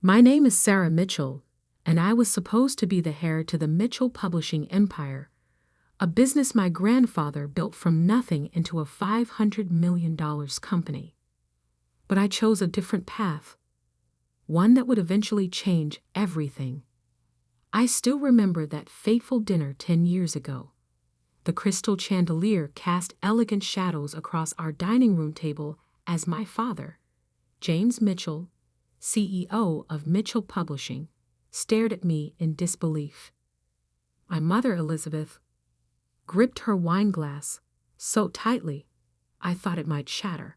My name is Sarah Mitchell, and I was supposed to be the heir to the Mitchell Publishing Empire, a business my grandfather built from nothing into a $500 million company. But I chose a different path, one that would eventually change everything. I still remember that fateful dinner 10 years ago. The crystal chandelier cast elegant shadows across our dining room table as my father, James Mitchell, CEO of Mitchell Publishing, stared at me in disbelief. My mother, Elizabeth, gripped her wine glass so tightly I thought it might shatter.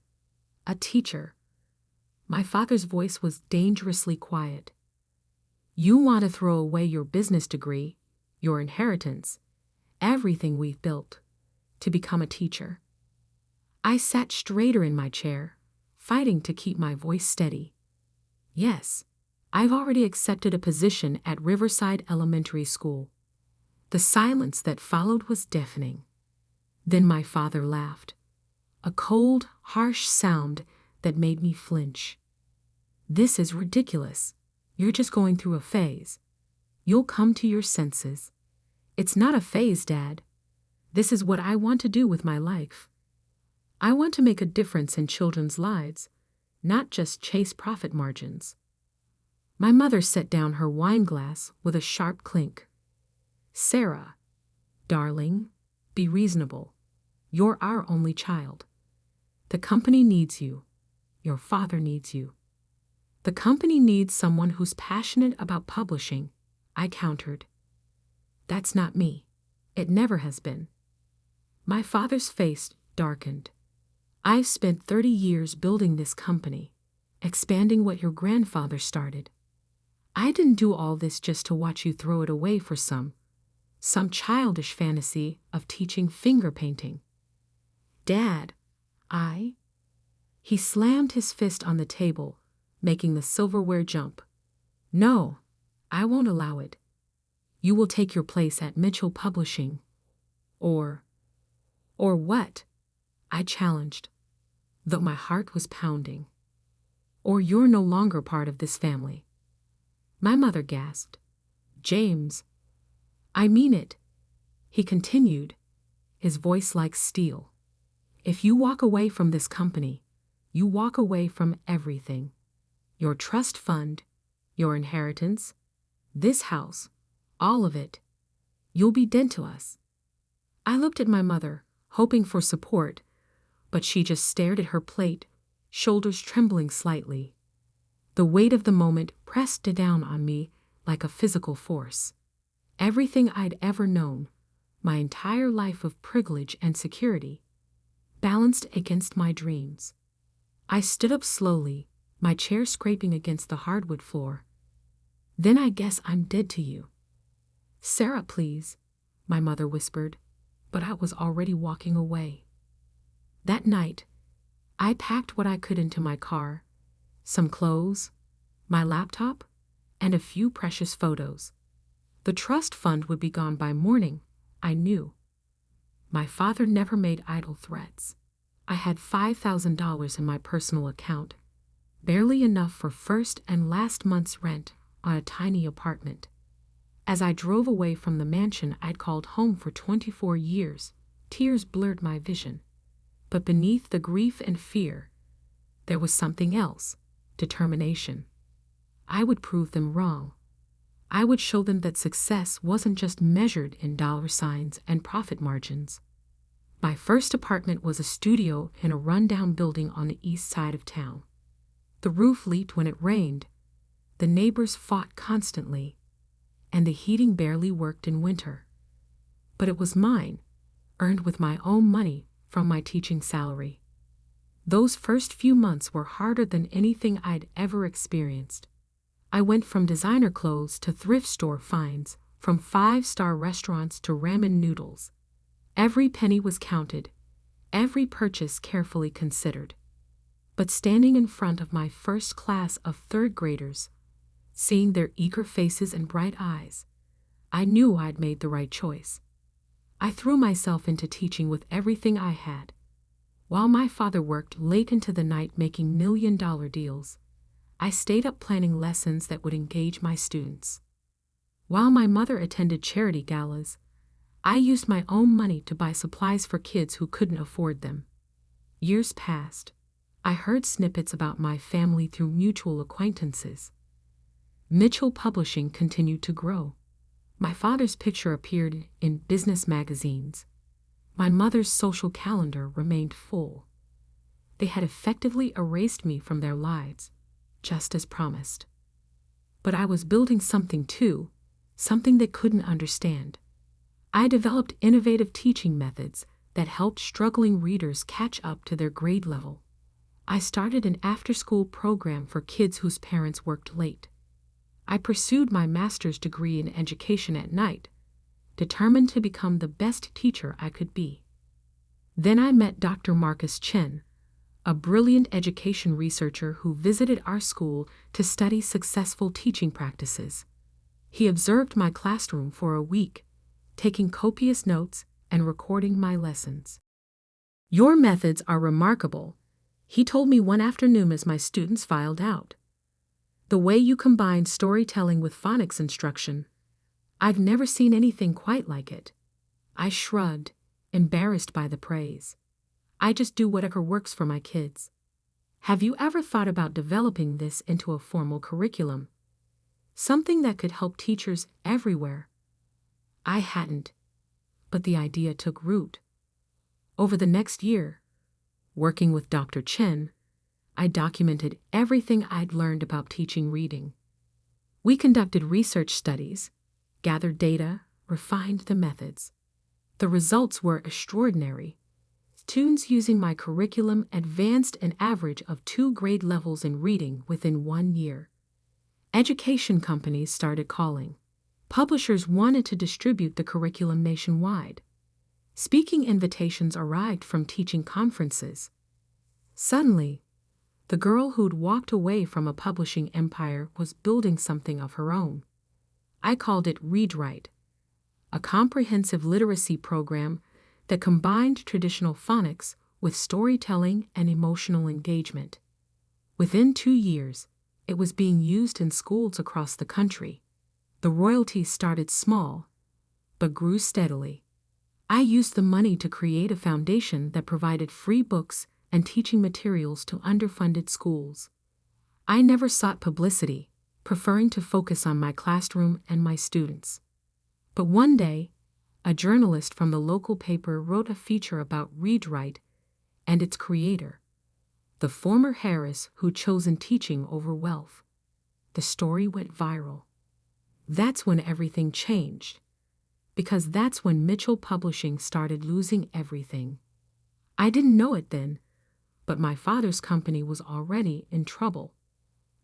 A teacher. My father's voice was dangerously quiet. You want to throw away your business degree, your inheritance, everything we've built, to become a teacher. I sat straighter in my chair, fighting to keep my voice steady. Yes, I've already accepted a position at Riverside Elementary School. The silence that followed was deafening. Then my father laughed, a cold, harsh sound that made me flinch. This is ridiculous. You're just going through a phase. You'll come to your senses. It's not a phase, Dad. This is what I want to do with my life. I want to make a difference in children's lives, not just chase profit margins. My mother set down her wine glass with a sharp clink. Sarah, darling, be reasonable. You're our only child. The company needs you. Your father needs you. The company needs someone who's passionate about publishing, I countered. That's not me. It never has been. My father's face darkened. I've spent 30 years building this company, expanding what your grandfather started. I didn't do all this just to watch you throw it away for some childish fantasy of teaching finger painting. Dad, He slammed his fist on the table, making the silverware jump. No, I won't allow it. You will take your place at Mitchell Publishing. Or what? I challenged, though my heart was pounding. Or you're no longer part of this family. My mother gasped. James, I mean it, he continued, his voice like steel. If you walk away from this company, you walk away from everything. Your trust fund, your inheritance, this house, all of it. You'll be dead to us. I looked at my mother, hoping for support, but she just stared at her plate, shoulders trembling slightly. The weight of the moment pressed down on me like a physical force. Everything I'd ever known, my entire life of privilege and security, balanced against my dreams. I stood up slowly, my chair scraping against the hardwood floor. Then I guess I'm dead to you. Sarah, please, my mother whispered, but I was already walking away. That night, I packed what I could into my car, some clothes, my laptop, and a few precious photos. The trust fund would be gone by morning, I knew. My father never made idle threats. I had $5,000 in my personal account, barely enough for first and last month's rent on a tiny apartment. As I drove away from the mansion I'd called home for 24 years, tears blurred my vision. But beneath the grief and fear, there was something else, determination. I would prove them wrong. I would show them that success wasn't just measured in dollar signs and profit margins. My first apartment was a studio in a rundown building on the east side of town. The roof leaked when it rained, the neighbors fought constantly, and the heating barely worked in winter. But it was mine, earned with my own money from my teaching salary. Those first few months were harder than anything I'd ever experienced. I went from designer clothes to thrift store finds, from five-star restaurants to ramen noodles. Every penny was counted, every purchase carefully considered. But standing in front of my first class of third graders, seeing their eager faces and bright eyes, I knew I'd made the right choice. I threw myself into teaching with everything I had. While my father worked late into the night making million-dollar deals, I stayed up planning lessons that would engage my students. While my mother attended charity galas, I used my own money to buy supplies for kids who couldn't afford them. Years passed. I heard snippets about my family through mutual acquaintances. Mitchell Publishing continued to grow. My father's picture appeared in business magazines. My mother's social calendar remained full. They had effectively erased me from their lives, just as promised. But I was building something too, something they couldn't understand. I developed innovative teaching methods that helped struggling readers catch up to their grade level. I started an after-school program for kids whose parents worked late. I pursued my master's degree in education at night, determined to become the best teacher I could be. Then I met Dr. Marcus Chen, a brilliant education researcher who visited our school to study successful teaching practices. He observed my classroom for a week, taking copious notes and recording my lessons. "Your methods are remarkable," he told me one afternoon as my students filed out. "The way you combine storytelling with phonics instruction, I've never seen anything quite like it." I shrugged, embarrassed by the praise. "I just do whatever works for my kids." "Have you ever thought about developing this into a formal curriculum? Something that could help teachers everywhere?" I hadn't, but the idea took root. Over the next year, working with Dr. Chen, I documented everything I'd learned about teaching reading. We conducted research studies, gathered data, refined the methods. The results were extraordinary. Students using my curriculum advanced an average of 2 grade levels in reading within 1 year. Education companies started calling. Publishers wanted to distribute the curriculum nationwide. Speaking invitations arrived from teaching conferences. Suddenly, the girl who'd walked away from a publishing empire was building something of her own. I called it Read Right, a comprehensive literacy program that combined traditional phonics with storytelling and emotional engagement. Within 2 years, it was being used in schools across the country. The royalties started small, but grew steadily. I used the money to create a foundation that provided free books and teaching materials to underfunded schools. I never sought publicity, preferring to focus on my classroom and my students. But one day, a journalist from the local paper wrote a feature about Read Right and its creator, the former Harris who'd chosen teaching over wealth. The story went viral. That's when everything changed, because that's when Mitchell Publishing started losing everything. I didn't know it then, but my father's company was already in trouble.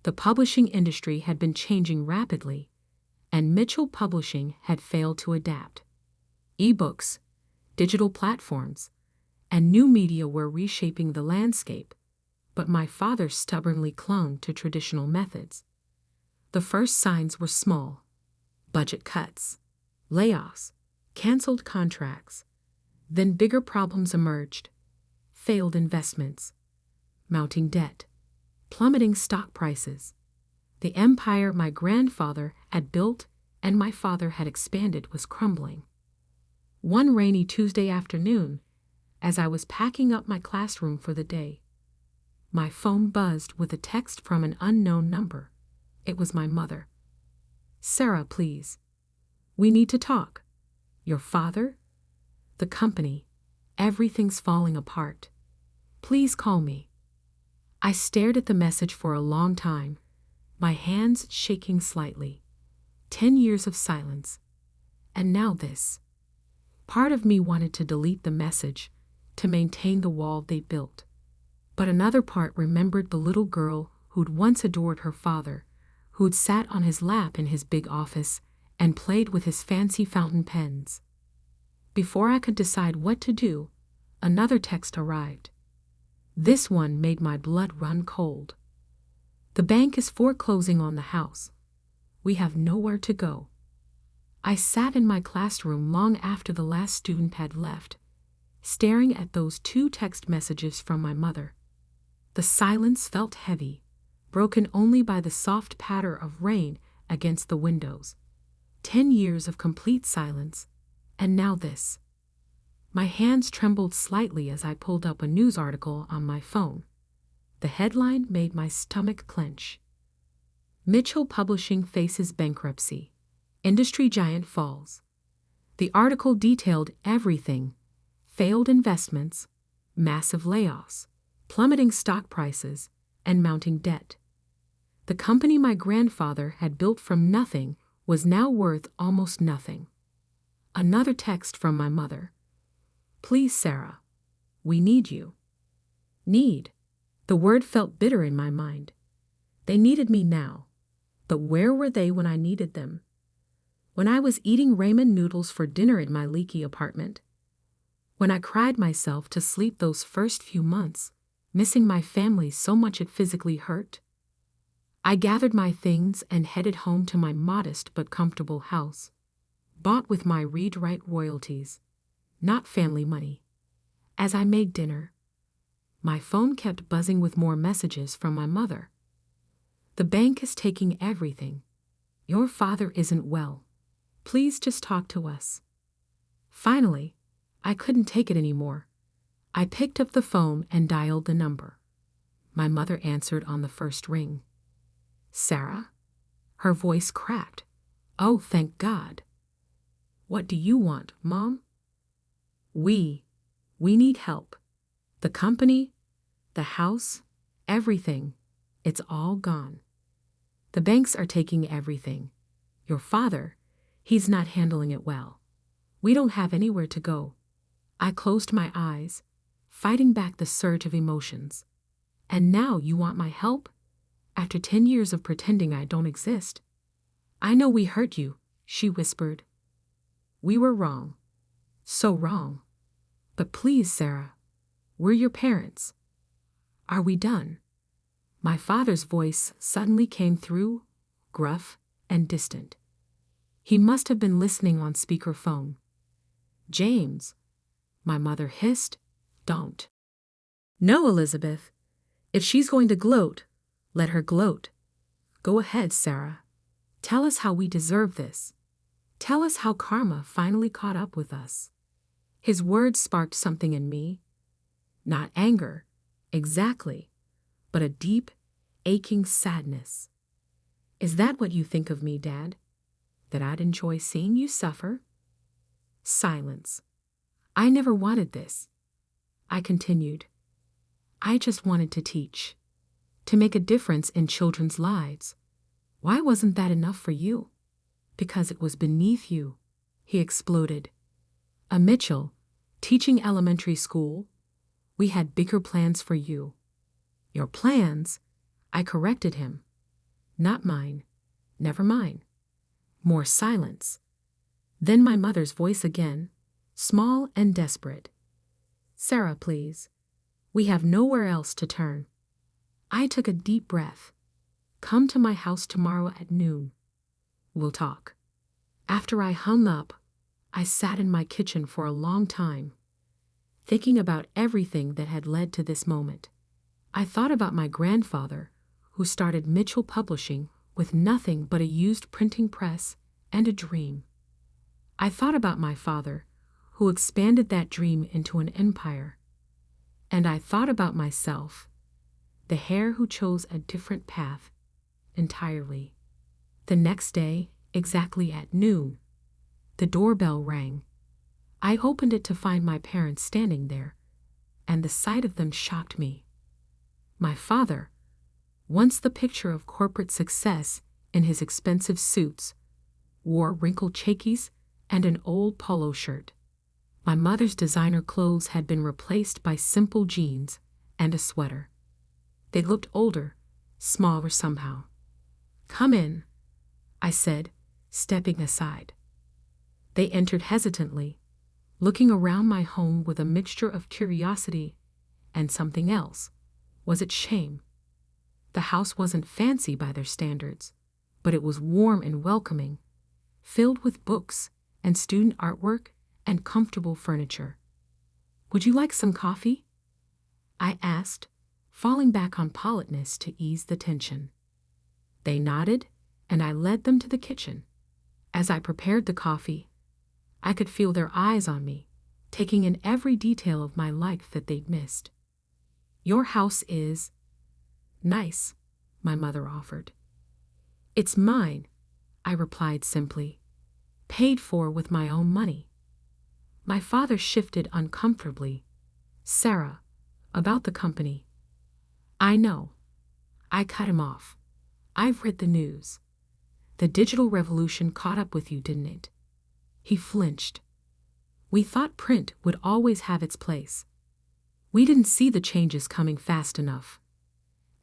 The publishing industry had been changing rapidly, and Mitchell Publishing had failed to adapt. E-books, digital platforms, and new media were reshaping the landscape, but my father stubbornly clung to traditional methods. The first signs were small: budget cuts, layoffs, canceled contracts. Then bigger problems emerged: failed investments, mounting debt, plummeting stock prices. The empire my grandfather had built and my father had expanded was crumbling. One rainy Tuesday afternoon, as I was packing up my classroom for the day, my phone buzzed with a text from an unknown number. It was my mother. "Sarah, please. We need to talk. Your father? The company. Everything's falling apart. Please call me." I stared at the message for a long time, my hands shaking slightly. 10 years of silence. And now this. Part of me wanted to delete the message, to maintain the wall they built. But another part remembered the little girl who'd once adored her father, who'd sat on his lap in his big office and played with his fancy fountain pens. Before I could decide what to do, another text arrived. This one made my blood run cold. "The bank is foreclosing on the house. We have nowhere to go." I sat in my classroom long after the last student had left, staring at those 2 text messages from my mother. The silence felt heavy, broken only by the soft patter of rain against the windows. 10 years of complete silence, and now this. My hands trembled slightly as I pulled up a news article on my phone. The headline made my stomach clench. Mitchell Publishing faces bankruptcy. Industry giant falls. The article detailed everything: failed investments, massive layoffs, plummeting stock prices, and mounting debt. The company my grandfather had built from nothing was now worth almost nothing. Another text from my mother. "Please, Sarah, we need you." Need. The word felt bitter in my mind. They needed me now, but where were they when I needed them? When I was eating ramen noodles for dinner in my leaky apartment. When I cried myself to sleep those first few months, missing my family so much it physically hurt. I gathered my things and headed home to my modest but comfortable house, bought with my read-write royalties, not family money. As I made dinner, my phone kept buzzing with more messages from my mother. "The bank is taking everything. Your father isn't well. Please just talk to us." Finally, I couldn't take it anymore. I picked up the phone and dialed the number. My mother answered on the first ring. "Sarah?" Her voice cracked. "Oh, thank God." "What do you want, Mom?" We need help. The company, the house, everything. It's all gone. The banks are taking everything. Your father, he's not handling it well. We don't have anywhere to go." I closed my eyes, fighting back the surge of emotions. "And now you want my help? After 10 years of pretending I don't exist?" "I know we hurt you," she whispered. "We were wrong. So wrong. But please, Sarah, we're your parents. Are we done?" My father's voice suddenly came through, gruff and distant. He must have been listening on speakerphone. "James," my mother hissed, "don't." "No, Elizabeth. If she's going to gloat, let her gloat. Go ahead, Sarah. Tell us how we deserve this. Tell us how karma finally caught up with us." His words sparked something in me. Not anger, exactly, but a deep, aching sadness. "Is that what you think of me, Dad? That I'd enjoy seeing you suffer?" Silence. "I never wanted this," I continued. "I just wanted to teach, to make a difference in children's lives. Why wasn't that enough for you?" "Because it was beneath you," he exploded. "A Mitchell, teaching elementary school. We had bigger plans for you." "Your plans?" I corrected him. "Not mine. Never mine." More silence. Then my mother's voice again, small and desperate. "Sarah, please. We have nowhere else to turn." I took a deep breath. "Come to my house tomorrow at noon. We'll talk." After I hung up, I sat in my kitchen for a long time, thinking about everything that had led to this moment. I thought about my grandfather, who started Mitchell Publishing with nothing but a used printing press and a dream. I thought about my father, who expanded that dream into an empire. And I thought about myself, the hare who chose a different path entirely. The next day, exactly at noon, the doorbell rang. I opened it to find my parents standing there, and the sight of them shocked me. My father, once the picture of corporate success in his expensive suits, wore wrinkled chackies and an old polo shirt. My mother's designer clothes had been replaced by simple jeans and a sweater. They looked older, smaller somehow. "Come in," I said, stepping aside. They entered hesitantly, looking around my home with a mixture of curiosity and something else. Was it shame? The house wasn't fancy by their standards, but it was warm and welcoming, filled with books and student artwork and comfortable furniture. "Would you like some coffee?" I asked, falling back on politeness to ease the tension. They nodded, and I led them to the kitchen. As I prepared the coffee, I could feel their eyes on me, taking in every detail of my life that they'd missed. "Your house is nice," my mother offered. "It's mine," I replied simply, "paid for with my own money." My father shifted uncomfortably. "Sarah, about the company." "I know." I cut him off. "I've read the news. The digital revolution caught up with you, didn't it?" He flinched. "We thought print would always have its place. We didn't see the changes coming fast enough.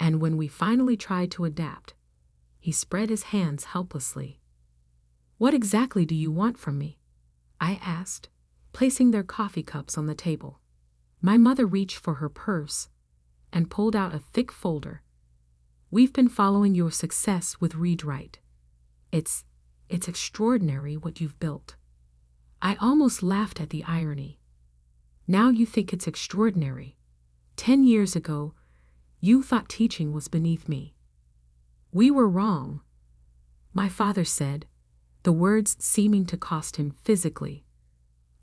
And when we finally tried to adapt," he spread his hands helplessly. "What exactly do you want from me?" I asked, placing their coffee cups on the table. My mother reached for her purse and pulled out a thick folder. "We've been following your success with Read Write. It's extraordinary what you've built." I almost laughed at the irony. "Now you think it's extraordinary. 10 years ago, you thought teaching was beneath me." "We were wrong," my father said, the words seeming to cost him physically.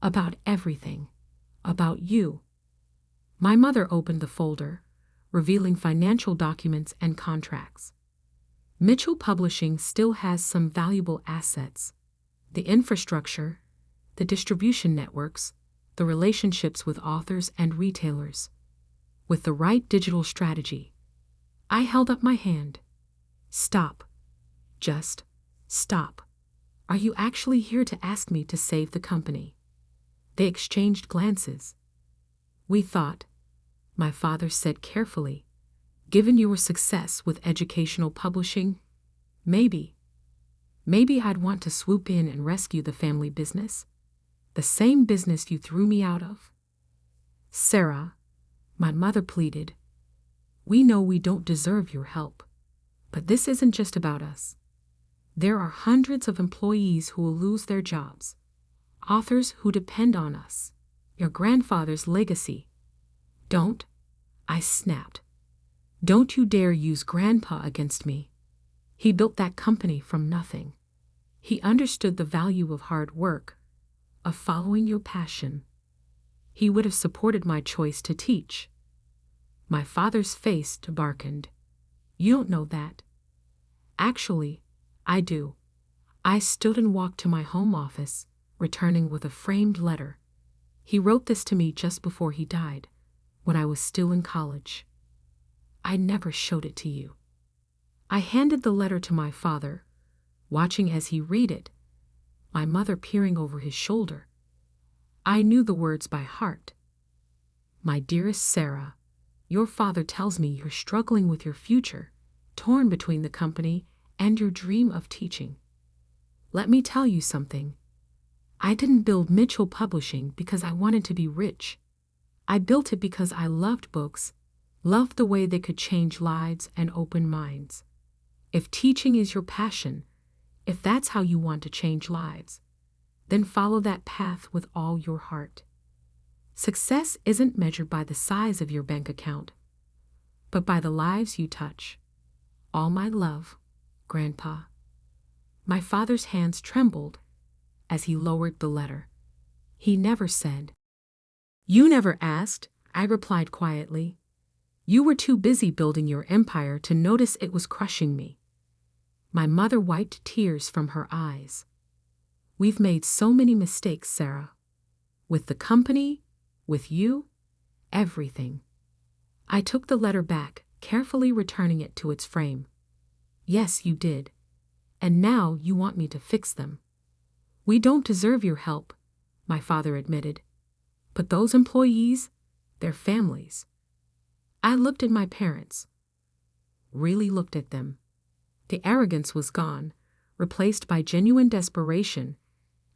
"About everything. About you." My mother opened the folder, revealing financial documents and contracts. Mitchell Publishing still has some valuable assets: the infrastructure, the distribution networks, the relationships with authors and retailers. With the right digital strategy. I held up my hand. "Stop. Just stop. Are you actually here to ask me to save the company?" They exchanged glances. "We thought," my father said carefully, "given your success with educational publishing, maybe I'd want to swoop in and rescue the family business. The same business you threw me out of." "Sarah," my mother pleaded, "we know we don't deserve your help. But this isn't just about us. There are hundreds of employees who will lose their jobs, authors who depend on us, your grandfather's legacy." "Don't," I snapped. "Don't you dare use Grandpa against me. He built that company from nothing. He understood the value of hard work, of following your passion. He would have supported my choice to teach." My father's face darkened. "You don't know that." "Actually, I do." I stood and walked to my home office, returning with a framed letter. "He wrote this to me just before he died, when I was still in college. I never showed it to you." I handed the letter to my father, watching as he read it, my mother peering over his shoulder. I knew the words by heart. "My dearest Sarah, your father tells me you're struggling with your future, torn between the company and your dream of teaching. Let me tell you something. I didn't build Mitchell Publishing because I wanted to be rich. I built it because I loved books, loved the way they could change lives and open minds. If teaching is your passion, if that's how you want to change lives, then follow that path with all your heart. Success isn't measured by the size of your bank account, but by the lives you touch. All my love, Grandpa." My father's hands trembled as he lowered the letter. He never said, "You never asked," I replied quietly. "You were too busy building your empire to notice it was crushing me." My mother wiped tears from her eyes. "We've made so many mistakes, Sarah. With the company, with you, everything." I took the letter back, carefully returning it to its frame. "Yes, you did. And now you want me to fix them." "We don't deserve your help," my father admitted. "But those employees, they're families." I looked at my parents. Really looked at them. The arrogance was gone, replaced by genuine desperation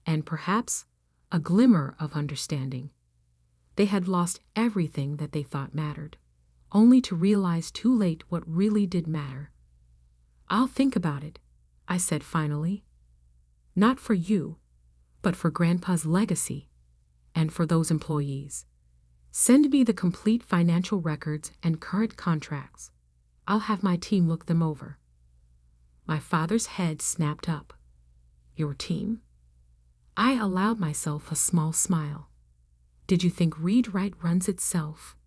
and perhaps a glimmer of understanding. They had lost everything that they thought mattered, only to realize too late what really did matter. "I'll think about it," I said finally. "Not for you, but for Grandpa's legacy and for those employees. Send me the complete financial records and current contracts. I'll have my team look them over. My father's head snapped up. Your team? I allowed myself a small smile. Did you think Read-Write runs itself?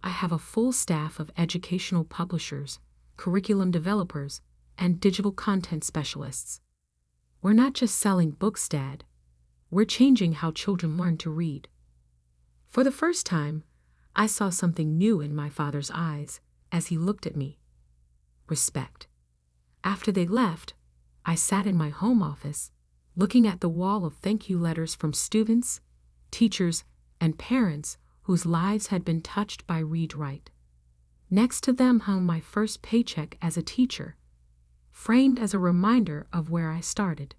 I have a full staff of educational publishers, curriculum developers, and digital content specialists. We're not just selling books, Dad. We're changing how children learn to read. For the first time, I saw something new in my father's eyes as he looked at me. Respect. After they left, I sat in my home office, looking at the wall of thank you letters from students, teachers, and parents whose lives had been touched by Read-Write. Next to them hung my first paycheck as a teacher, framed as a reminder of where I started.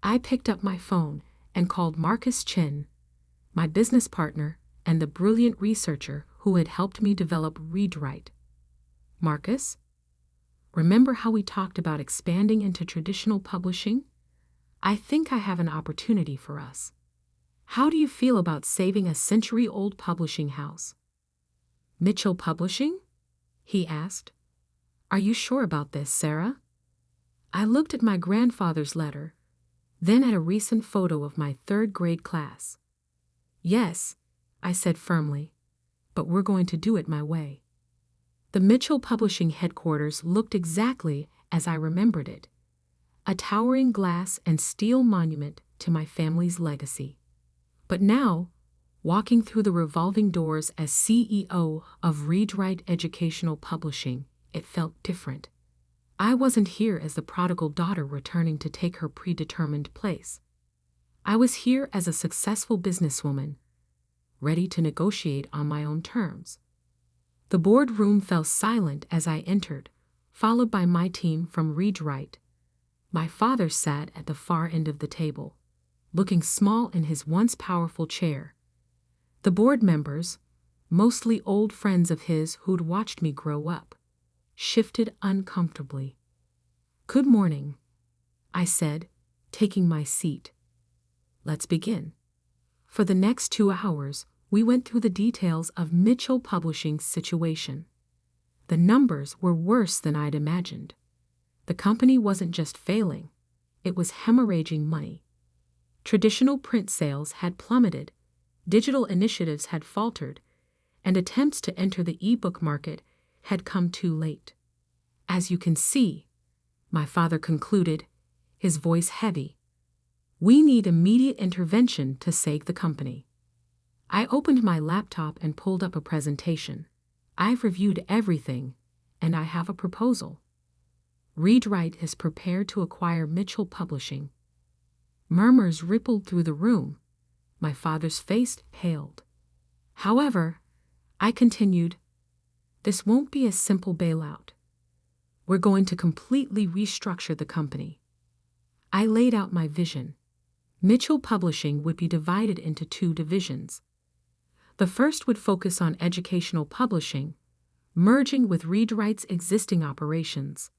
I picked up my phone and called Marcus Chin, my business partner and the brilliant researcher who had helped me develop Read-Write. Marcus, remember how we talked about expanding into traditional publishing? I think I have an opportunity for us. How do you feel about saving a century-old publishing house? Mitchell Publishing? He asked. Are you sure about this, Sarah? I looked at my grandfather's letter, then at a recent photo of my third-grade class. Yes, I said firmly, but we're going to do it my way. The Mitchell Publishing headquarters looked exactly as I remembered it, a towering glass and steel monument to my family's legacy. But now, walking through the revolving doors as CEO of Read-Write Educational Publishing, it felt different. I wasn't here as the prodigal daughter returning to take her predetermined place. I was here as a successful businesswoman, ready to negotiate on my own terms. The boardroom fell silent as I entered, followed by my team from Read-Write. My father sat at the far end of the table, looking small in his once powerful chair. The board members, mostly old friends of his who'd watched me grow up, shifted uncomfortably. Good morning, I said, taking my seat. Let's begin. For the next 2 hours, we went through the details of Mitchell Publishing's situation. The numbers were worse than I'd imagined. The company wasn't just failing, it was hemorrhaging money. Traditional print sales had plummeted, digital initiatives had faltered, and attempts to enter the e-book market had come too late. As you can see, my father concluded, his voice heavy, we need immediate intervention to save the company. I opened my laptop and pulled up a presentation. I've reviewed everything, and I have a proposal. Read-Write is prepared to acquire Mitchell Publishing. Murmurs rippled through the room. My father's face paled. However, I continued, this won't be a simple bailout. We're going to completely restructure the company. I laid out my vision. Mitchell Publishing would be divided into 2 divisions. The first would focus on educational publishing, merging with Read-Write's existing operations.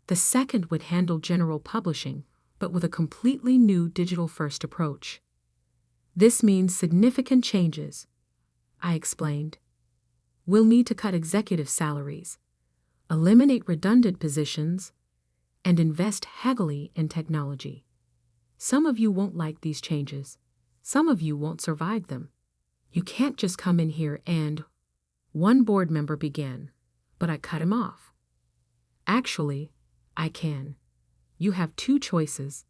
The second would handle general publishing, but with a completely new digital-first approach. This means significant changes, I explained. We'll need to cut executive salaries, eliminate redundant positions, and invest heavily in technology. Some of you won't like these changes. Some of you won't survive them. You can't just come in here and... One board member began, but I cut him off. Actually, I can. You have 2 choices.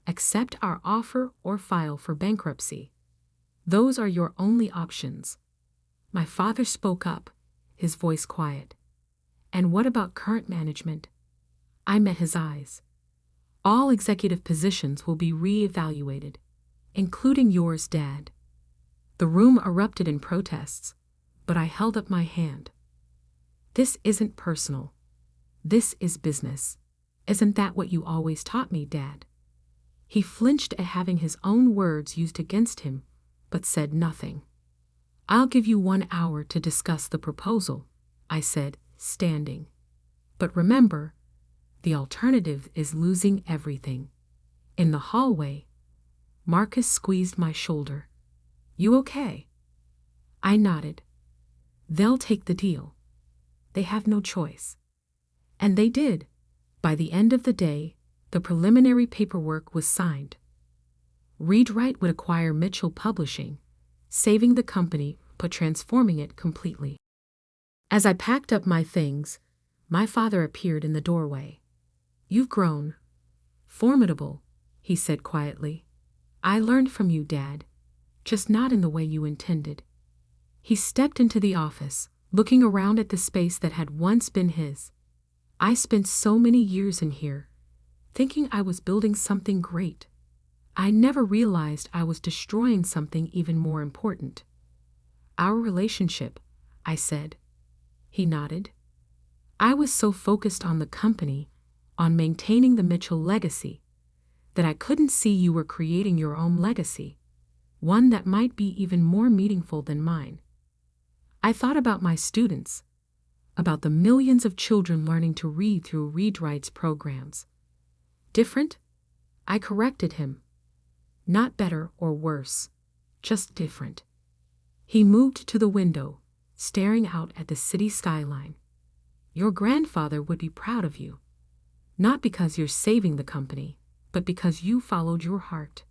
Accept our offer or file for bankruptcy. Those are your only options. My father spoke up, his voice quiet. And what about current management? I met his eyes. All executive positions will be re-evaluated, including yours, Dad. The room erupted in protests, but I held up my hand. This isn't personal. This is business. Isn't that what you always taught me, Dad? He flinched at having his own words used against him, but said nothing. I'll give you 1 hour to discuss the proposal, I said, standing. But remember, the alternative is losing everything. In the hallway, Marcus squeezed my shoulder. You okay? I nodded. They'll take the deal. They have no choice. And they did. By the end of the day, the preliminary paperwork was signed. Read-Write would acquire Mitchell Publishing, saving the company but transforming it completely. As I packed up my things, my father appeared in the doorway. You've grown. Formidable, he said quietly. I learned from you, Dad, just not in the way you intended. He stepped into the office, looking around at the space that had once been his. I spent so many years in here, thinking I was building something great. I never realized I was destroying something even more important. Our relationship, I said. He nodded. I was so focused on the company, on maintaining the Mitchell legacy, that I couldn't see you were creating your own legacy, one that might be even more meaningful than mine. I thought about my students, about the millions of children learning to read through Read-Write's programs. Different? I corrected him. Not better or worse, just different. He moved to the window, staring out at the city skyline. Your grandfather would be proud of you. Not because you're saving the company, but because you followed your heart.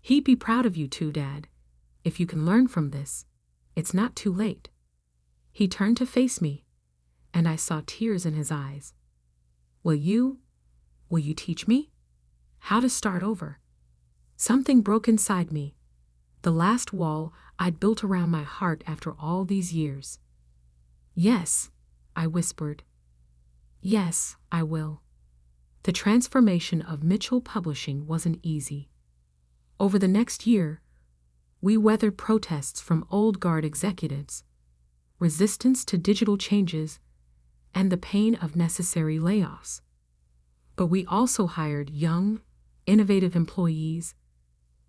He'd be proud of you too, Dad. If you can learn from this, it's not too late. He turned to face me, and I saw tears in his eyes. Will you teach me? How to start over? Something broke inside me, the last wall I'd built around my heart after all these years. Yes, I whispered. Yes, I will. The transformation of Mitchell Publishing wasn't easy. Over the next year, we weathered protests from old guard executives, resistance to digital changes, and the pain of necessary layoffs. But we also hired young, innovative employees,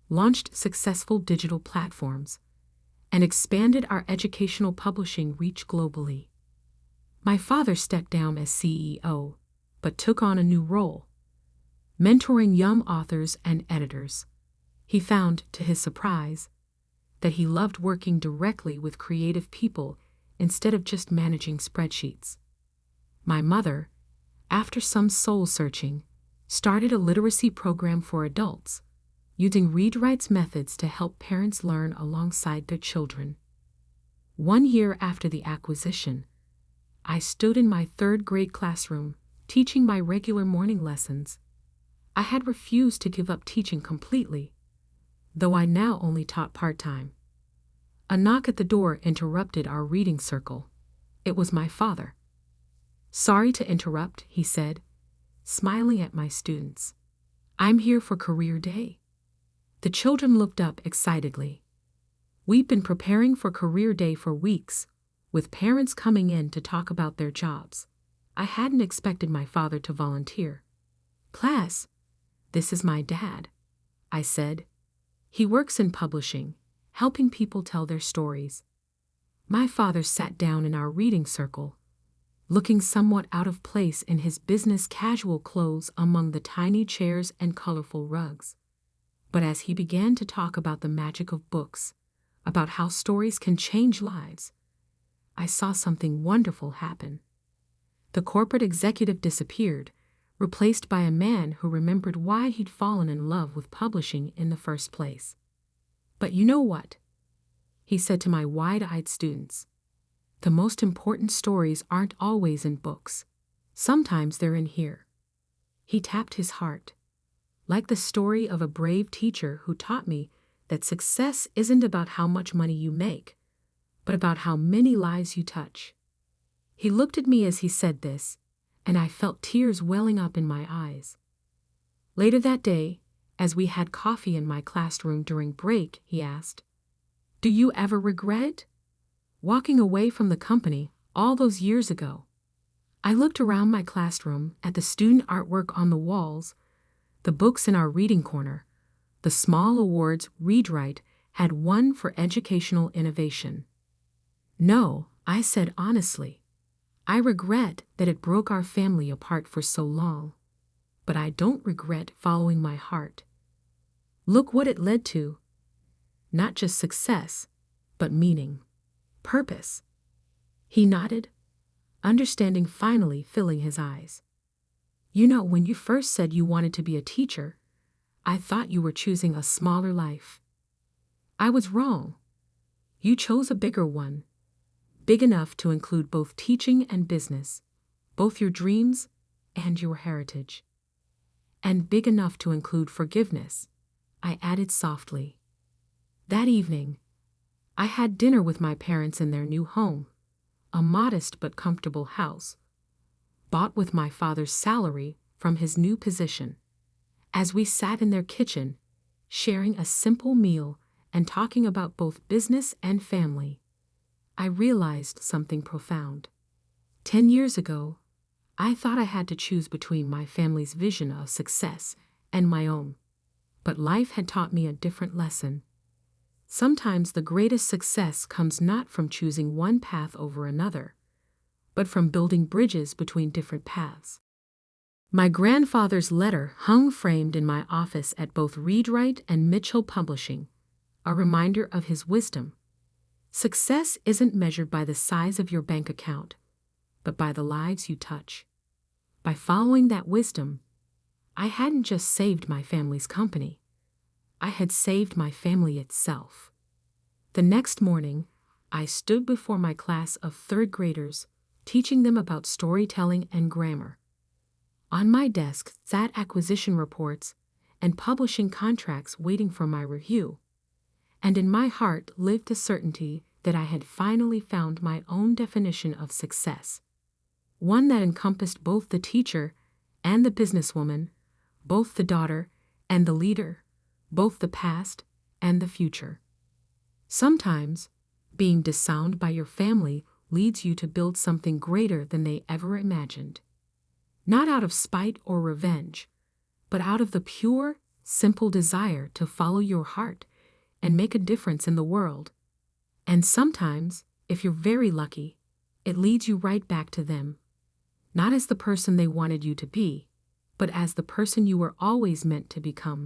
launched successful digital platforms, and expanded our educational publishing reach globally. My father stepped down as CEO, but took on a new role, mentoring young authors and editors. He found, to his surprise, that he loved working directly with creative people instead of just managing spreadsheets. My mother, after some soul-searching, started a literacy program for adults, using Read-Write's methods to help parents learn alongside their children. 1 year after the acquisition, I stood in my third-grade classroom, teaching my regular morning lessons. I had refused to give up teaching completely, though I now only taught part-time. A knock at the door interrupted our reading circle. It was my father. Sorry to interrupt, he said, smiling at my students. I'm here for Career Day. The children looked up excitedly. We've been preparing for Career Day for weeks, with parents coming in to talk about their jobs. I hadn't expected my father to volunteer. Class, this is my dad, I said. He works in publishing, helping people tell their stories. My father sat down in our reading circle, looking somewhat out of place in his business casual clothes among the tiny chairs and colorful rugs. But as he began to talk about the magic of books, about how stories can change lives, I saw something wonderful happen. The corporate executive disappeared, replaced by a man who remembered why he'd fallen in love with publishing in the first place. But you know what? He said to my wide-eyed students. The most important stories aren't always in books. Sometimes they're in here. He tapped his heart, like the story of a brave teacher who taught me that success isn't about how much money you make, but about how many lives you touch. He looked at me as he said this, and I felt tears welling up in my eyes. Later that day, as we had coffee in my classroom during break, he asked, "Do you ever regret walking away from the company all those years ago?" I looked around my classroom at the student artwork on the walls, the books in our reading corner, the small awards Read-Write had won for educational innovation. No, I said honestly. I regret that it broke our family apart for so long, but I don't regret following my heart. Look what it led to. Not just success, but meaning. Purpose. He nodded, understanding finally filling his eyes. You know, when you first said you wanted to be a teacher, I thought you were choosing a smaller life. I was wrong. You chose a bigger one, big enough to include both teaching and business, both your dreams and your heritage. And big enough to include forgiveness, I added softly. That evening, I had dinner with my parents in their new home, a modest but comfortable house, bought with my father's salary from his new position. As we sat in their kitchen, sharing a simple meal and talking about both business and family, I realized something profound. 10 years ago, I thought I had to choose between my family's vision of success and my own. But life had taught me a different lesson. Sometimes the greatest success comes not from choosing one path over another, but from building bridges between different paths. My grandfather's letter hung framed in my office at both Readwright and Mitchell Publishing, a reminder of his wisdom. Success isn't measured by the size of your bank account, but by the lives you touch. By following that wisdom, I hadn't just saved my family's company, I had saved my family itself. The next morning, I stood before my class of third graders, teaching them about storytelling and grammar. On my desk sat acquisition reports and publishing contracts waiting for my review, and in my heart lived a certainty that I had finally found my own definition of success, one that encompassed both the teacher and the businesswoman, both the daughter and the leader, both the past and the future. Sometimes, being disowned by your family leads you to build something greater than they ever imagined. Not out of spite or revenge, but out of the pure, simple desire to follow your heart and make a difference in the world. And sometimes, if you're very lucky, it leads you right back to them, not as the person they wanted you to be, but as the person you were always meant to become.